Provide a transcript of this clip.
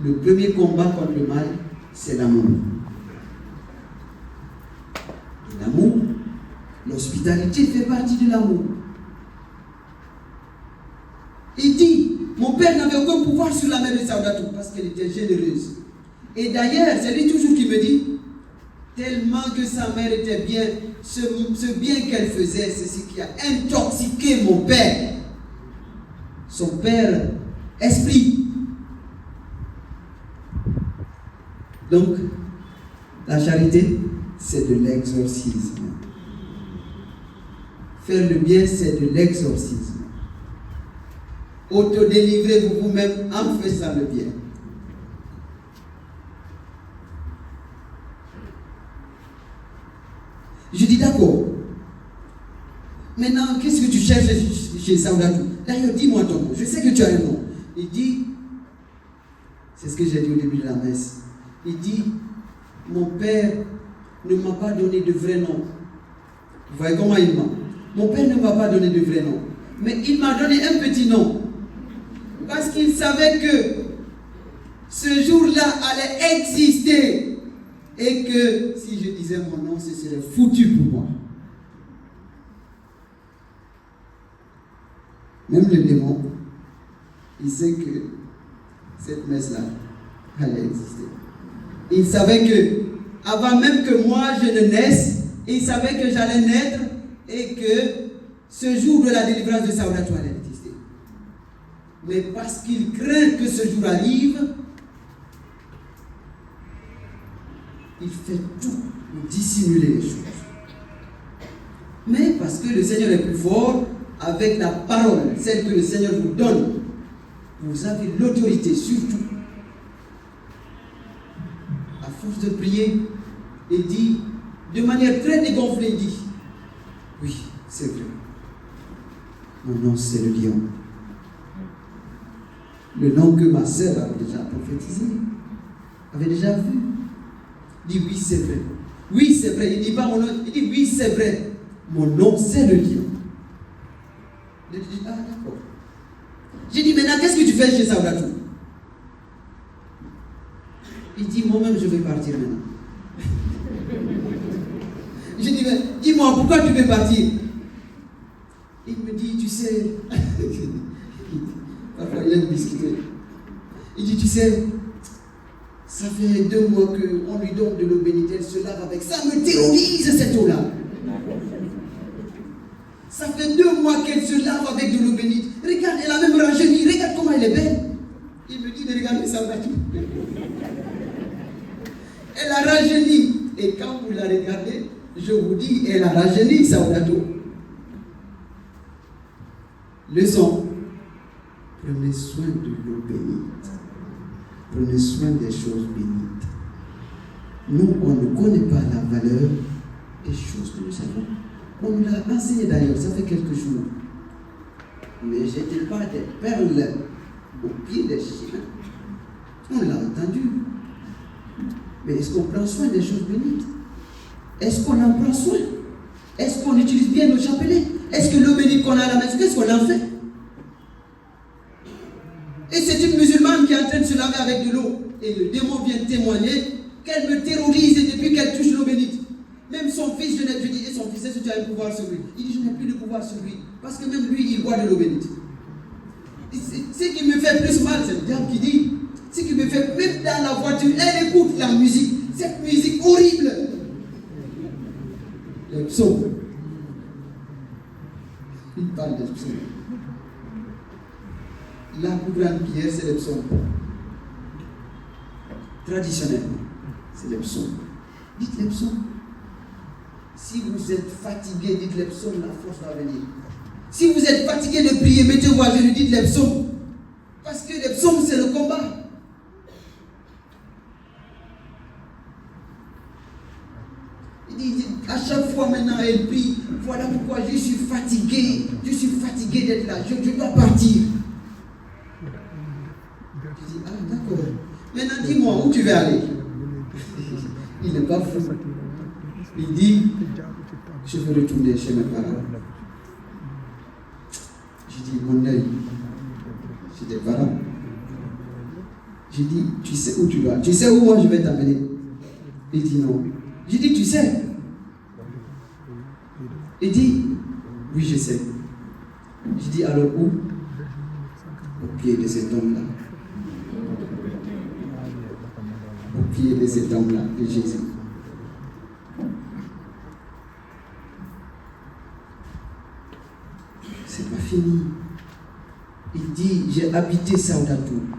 Le premier combat contre le mal, c'est l'amour. Et l'amour, l'hospitalité fait partie de l'amour. Il dit, mon père n'avait aucun pouvoir sur la mère de Saoudatou parce qu'elle était généreuse. Et d'ailleurs, c'est lui toujours qui me dit, tellement que sa mère était bien, ce bien qu'elle faisait, c'est ce qui a intoxiqué mon père. Son père, esprit. Donc, la charité, c'est de l'exorcisme. Faire le bien, c'est de l'exorcisme. Autodélivrez-vous vous-même en faisant le bien. Je dis d'accord. Maintenant, qu'est-ce que tu cherches chez Saoudatou? D'ailleurs, dis-moi ton nom. Je sais que tu as un nom. Il dit, c'est ce que j'ai dit au début de la messe. Il dit, mon père ne m'a pas donné de vrai nom. Vous voyez comment il ment? Mon père ne m'a pas donné de vrai nom. Mais il m'a donné un petit nom. Parce qu'il savait que ce jour-là allait exister. Et que si je disais mon nom, ce serait foutu pour moi. Même le démon, il sait que cette messe-là allait exister. Il savait que, avant même que moi je ne naisse, il savait que j'allais naître et que ce jour de la délivrance de Saoudatou allait exister. Mais parce qu'il craint que ce jour arrive, il fait tout pour dissimuler les choses. Mais parce que le Seigneur est plus fort, avec la parole, celle que le Seigneur vous donne, vous avez l'autorité surtout. À force de prier, il dit, de manière très dégonflée, il dit, oui, c'est vrai. Mon nom, c'est le lion. Le nom que ma sœur avait déjà prophétisé, avait déjà vu. Il dit, oui, c'est vrai. Oui, c'est vrai. Il ne dit pas mon nom, il dit, oui, c'est vrai. Mon nom, c'est le lion. Je dis, ah, d'accord. J'ai dit, maintenant, qu'est-ce que tu fais chez Saoudatou? Il dit, moi-même, je vais partir maintenant. J'ai dit, mais dis-moi, pourquoi tu veux partir? Il me dit, tu sais, parfois il aime discuter. Il dit, tu sais, ça fait 2 mois qu'on lui donne de l'eau bénite, elle se lave avec. Ça me terrorise cette eau-là. Ça fait 2 mois qu'elle se lave avec de l'eau bénite. Regarde, elle a même rajeuni. Regarde comment elle est belle. Il me dit de regarder Saoudatou. Elle a rajeuni. Et quand vous la regardez, je vous dis, elle a rajeuni Saoudatou. Leçon. Prenez soin de l'eau bénite. Prenez soin des choses bénites. Nous, on ne connaît pas la valeur des choses que nous savons. On nous l'a enseigné d'ailleurs, ça fait quelques jours. Mais jetez pas des perles au pied des chiens. On l'a entendu. Mais est-ce qu'on prend soin des choses bénites? Est-ce qu'on en prend soin? Est-ce qu'on utilise bien nos chapelets? Est-ce que l'eau bénite qu'on a à la maison, qu'est-ce qu'on en fait? Et c'est une musulmane qui est en train de se laver avec de l'eau. Et le démon vient témoigner qu'elle me terrorise depuis qu'elle touche l'eau bénite. Même son fils, je dis, et son fils, est-ce que tu as un pouvoir sur lui? Il dit, je n'ai plus de pouvoir sur lui. Parce que même lui, il boit de l'eau bénite. Ce qui me fait plus mal, c'est le diable qui dit, ce qui me fait, même dans la voiture, elle écoute la musique, cette musique horrible. Les psaumes. Il parle des psaumes. La plus grande prière, c'est les psaumes. Traditionnellement, c'est les psaumes. Dites les psaumes. Si vous êtes fatigué, dites les psaumes, la force va venir. Si vous êtes fatigué de prier, mettez-vous à genoux, dites les psaumes. Parce que les psaumes, c'est le combat. Il dit, à chaque fois maintenant, elle prie. Voilà pourquoi je suis fatigué. Je suis fatigué d'être là. Je dois partir. Je dis, ah d'accord. Maintenant, dis-moi, où tu veux aller? Il n'est pas fou. Il dit, je veux retourner chez mes parents. Je dis, mon œil, j'ai des parents. J'ai dit, tu sais où tu vas? Tu sais où moi je vais t'amener? Il dit non. J'ai dit, tu sais? Il dit, oui, je sais. J'ai dit, alors où? Au pied de cet homme-là. Au pied de cet homme-là, de Jésus. C'est pas fini. Il dit, j'ai habité Saoudatoul.